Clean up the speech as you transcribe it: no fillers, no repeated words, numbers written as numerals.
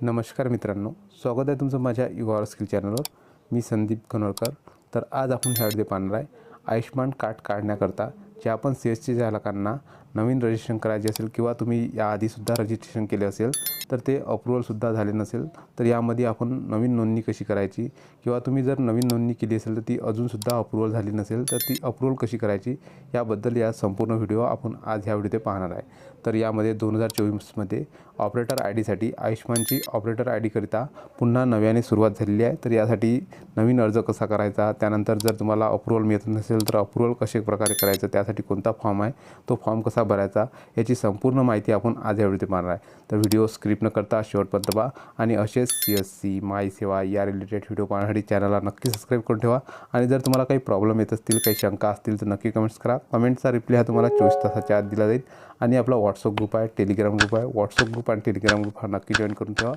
नमस्कार मित्रांनो, स्वागत आहे तुमचं माझ्या युवा स्किल चॅनलवर। मी संदीप कनोरकर। तर आज आपण ह्या व्हिडिओ पाहणार आहे आयुष्मान कार्ड काढण्याकरता जे आपण सीएससी चालकांना नवीन रजिस्ट्रेशन करायचे असेल किंवा तुम्ही याआधीसुद्धा रजिस्ट्रेशन केले असेल तर ते अप्रूव्हलसुद्धा झाले नसेल तर यामध्ये आपण नवीन नोंदणी कशी करायची किंवा तुम्ही जर नवीन नोंदणी केली असेल तर ती अजूनसुद्धा अप्रूव्हल झाली नसेल तर ती अप्रूव्हल कशी करायची याबद्दल या संपूर्ण व्हिडिओ आपण आज ह्या व्हिडिओत पाहणार आहे। तर यामध्ये 2024 मध्ये ऑपरेटर आय डीसाठी आयुष्मानची ऑपरेटर आय डीकरिता पुन्हा नव्याने सुरुवात झालेली आहे। तर यासाठी नवीन अर्ज कसा करायचा, त्यानंतर जर तुम्हाला अप्रूव्हल मिळत नसेल तर अप्रूव्हल कशा प्रकारे करायचं, त्यासाठी कोणता फॉर्म आहे तो फॉर्म कसा भरायचा याची संपूर्ण माहिती आपण आज या व्हिडिओत पाहणार आहे। तर व्हिडिओ स्किप न करता शेवटपर्यंत पहा आणि असेच सीएससी माय सेवा या रिलेटेड व्हिडिओ पाहण्यासाठी चॅनलला नक्की सबस्क्राईब करून ठेवा। आणि जर तुम्हाला काही प्रॉब्लेम येत असतील, काही शंका असतील तर नक्की कमेंट्स करा। कमेंटचा रिप्लाय हा तुम्हाला 24 तासाच्या आत दिला जाईल। आणि आपला व्हॉट्सअप ग्रुप आहे, टेलिग्राम ग्रुप आहे। व्हॉट्सअप ग्रुप आणि टेलिग्राम ग्रुप हा नक्की जॉईन करून ठेवा